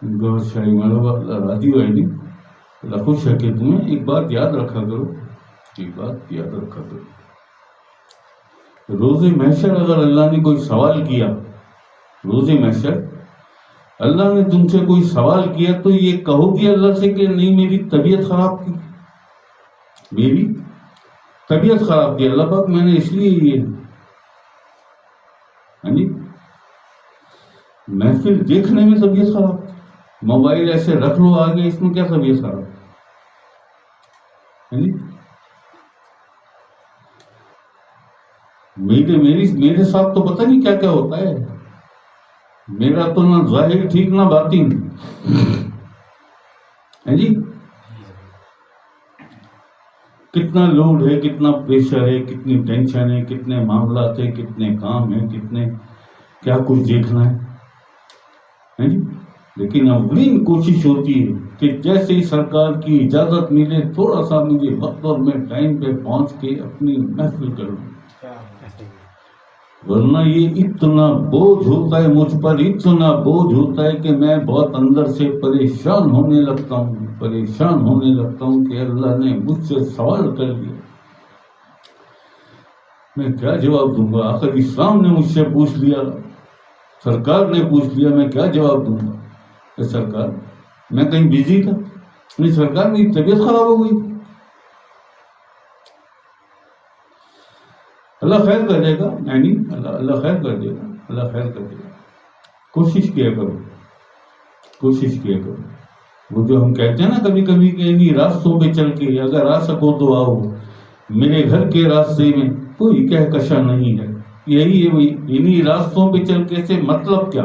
شاہی مالو راضی ہوئے نہیں اللہ خوش ہے کہ تمہیں ایک بات یاد رکھا کرو، ایک بات یاد رکھا کرو، روز محشر اگر اللہ نے کوئی سوال کیا، روز محشر اللہ نے تم سے کوئی سوال کیا تو یہ کہو گی اللہ سے کہ نہیں میری طبیعت خراب تھی، میری طبیعت خراب تھی اللہ پاک میں نے اس لیے یہ محفل دیکھنے میں طبیعت خراب تھی، موبائل ایسے رکھ لو آگے، اس میں کیا طبیعت خراب میرے ساتھ تو پتہ نہیں کیا کیا ہوتا ہے، میرا تو نہ ظاہر ٹھیک نہ باطن ہے جی، کتنا لوڈ ہے، کتنا پریشر ہے، کتنی ٹینشن ہے، کتنے معاملات ہیں، کتنے کام ہیں، کتنے کیا کچھ دیکھنا ہے جی، لیکن اولین کوشش ہوتی ہے کہ جیسے ہی سرکار کی اجازت ملے تھوڑا سا مجھے وقت اور میں ٹائم پہ پہنچ کے اپنی محفل کروں، ورنہ یہ اتنا بوجھ ہوتا ہے مجھ پر، اتنا بوجھ ہوتا ہے کہ میں بہت اندر سے پریشان ہونے لگتا ہوں کہ اللہ نے مجھ سے سوال کر لیا، میں کیا جواب دوں گا؟ آخر اسلام نے مجھ سے پوچھ لیا، سرکار نے پوچھ لیا، میں کیا جواب دوں گا؟ کہ سرکار میں کہیں بزی تھا، نہیں سرکار میری طبیعت خراب ہو گئی، اللہ خیر کر دے گا، اللہ خیر کر دے گا، اللہ خیر کر دے گا، کوشش کیا کرو، وہ جو ہم کہتے ہیں نا کبھی کبھی کہ انہی راستوں پہ چل کے اگر آ سکو تو آؤ، میرے گھر کے راستے میں کوئی کہکشاں نہیں ہے، یہی ہے وہی، انہی راستوں پہ چل کے سے مطلب کیا؟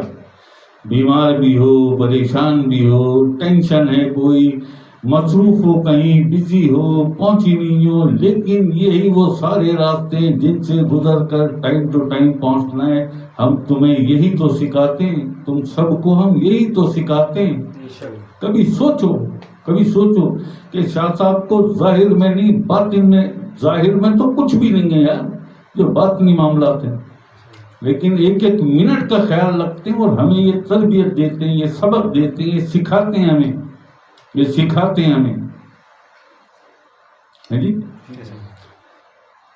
بیمار بھی ہو، پریشان بھی ہو، ٹینشن ہے، کوئی مصروف ہو، کہیں بزی ہو، پہنچی نہیں ہو، لیکن یہی وہ سارے راستے جن سے گزر کر ٹائم ٹو ٹائم پہنچنا ہے، ہم تمہیں یہی تو سکھاتے ہیں، تم سب کو ہم یہی تو سکھاتے ہیں۔ کبھی سوچو کہ شاہ صاحب کو ظاہر میں نہیں باطن میں، ظاہر میں تو کچھ بھی نہیں ہے یار جو باطنی معاملات ہیں، لیکن ایک ایک منٹ کا خیال رکھتے ہیں اور ہمیں یہ تربیت دیتے ہیں، یہ سبق دیتے ہیں، یہ سکھاتے ہیں ہمیں ہے جی،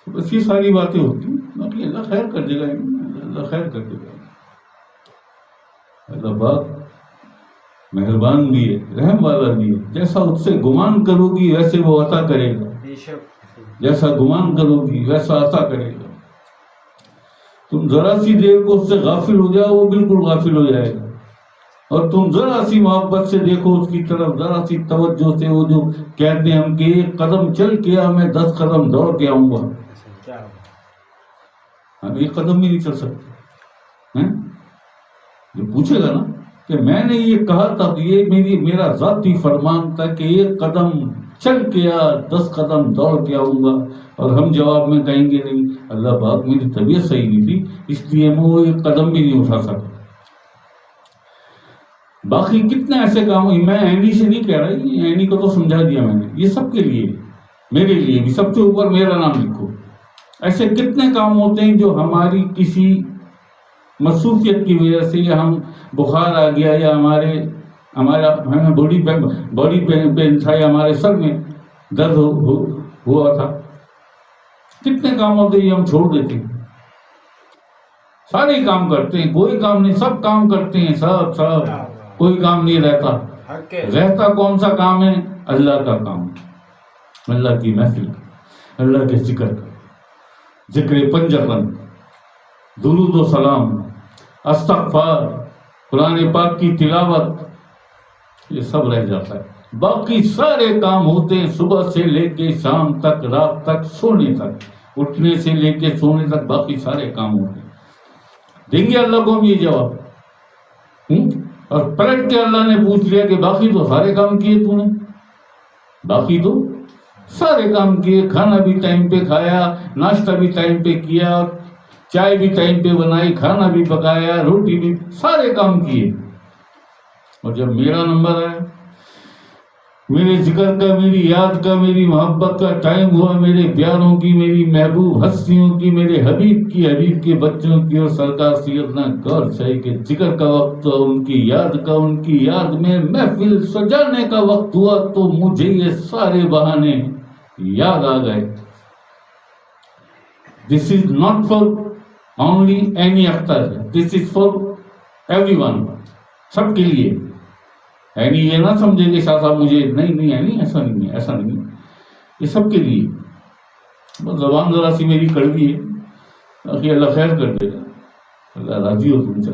بس یہ ساری باتیں ہوتی ہیں، باقی اللہ خیر کر دے گا، اللہ پاک مہربان بھی ہے، رحم والا بھی ہے، جیسا اس سے گمان کرو گی ویسے وہ عطا کرے گا، جیسا گمان کرو گی ویسا عطا کرے گا، تم ذرا سی دیر کو اس سے غافل ہو جاؤ وہ بالکل غافل ہو جائے گا، اور تم ذرا سی محبت سے دیکھو اس کی طرف، ذرا سی توجہ سے، وہ جو کہتے ہیں ہم کہ ایک قدم چل کے میں 10 قدم دوڑ کے آؤں گا، ہم ایک قدم بھی نہیں چل سکتے، جو پوچھے گا نا کہ میں نے یہ کہا تھا، یہ میرا ذاتی فرمان تھا کہ ایک قدم چل کے 10 قدم دوڑ کے آؤں گا، اور ہم جواب میں کہیں گے نہیں اللہ پاک میری طبیعت صحیح نہیں تھی اس لیے میں وہ ایک قدم بھی نہیں اٹھا سکا۔ باقی کتنے ایسے کام، میں اینی سے نہیں کہہ رہا، اینی کو تو سمجھا دیا میں نے، یہ سب کے لیے، میرے لیے بھی، سب سے اوپر میرا نام لکھو، ایسے کتنے کام ہوتے ہیں جو ہماری کسی مصروفیت کی وجہ سے، یا ہم بخار آ گیا، یا ہمیں باڈی پین تھا، یا ہمارے سر میں درد ہوا تھا، کتنے کام ہوتے ہیں یہ ہم چھوڑ دیتے ہیں، سارے کام کرتے ہیں، کوئی کام نہیں، سب کام کرتے ہیں، سب کوئی کام نہیں رہتا کون سا کام ہے؟ اللہ کا کام، اللہ کی محفل، اللہ کے ذکر پنجتن، درود و سلام، استغفار، قرآن پاک کی تلاوت، یہ سب رہ جاتا ہے، باقی سارے کام ہوتے ہیں صبح سے لے کے شام تک، رات تک، سونے تک، اٹھنے سے لے کے سونے تک، باقی سارے کام ہوتے ہیں۔ دیں گے اللہ کو ہم یہ جواب؟ اور پلٹ کے اللہ نے پوچھ لیا کہ باقی تو سارے کام کیے تو نے، باقی تو سارے کام کیے، کھانا بھی ٹائم پہ کھایا، ناشتہ بھی ٹائم پہ کیا، چائے بھی ٹائم پہ بنائی، کھانا بھی پکایا، روٹی بھی، سارے کام کیے، اور جب میرا نمبر آیا میرے ذکر کا، میری یاد کا، میری محبت کا ٹائم ہوا، میرے پیاروں کی، میری محبوب ہستیوں کی، میرے حبیب کی، حبیب کے بچوں کی، اور سرکار سیدنا گور شاہی کے ذکر کا وقت ہوا، ان کی یاد کا، ان کی یاد میں محفل سجانے کا وقت ہوا تو مجھے یہ سارے بہانے یاد آ گئے. This is not for only any Akhtar, this is for everyone، سب کے لیے. اینی یہ نہ سمجھے کہ شاہ صاحب مجھے نہیں اینی ایسا نہیں ہے، ایسا نہیں ہے، یہ سب کے لیے. بس زبان ذرا سی میری کڑوی ہے، باقی اللہ خیر کر دے گا، اللہ راضی ہو تم سے.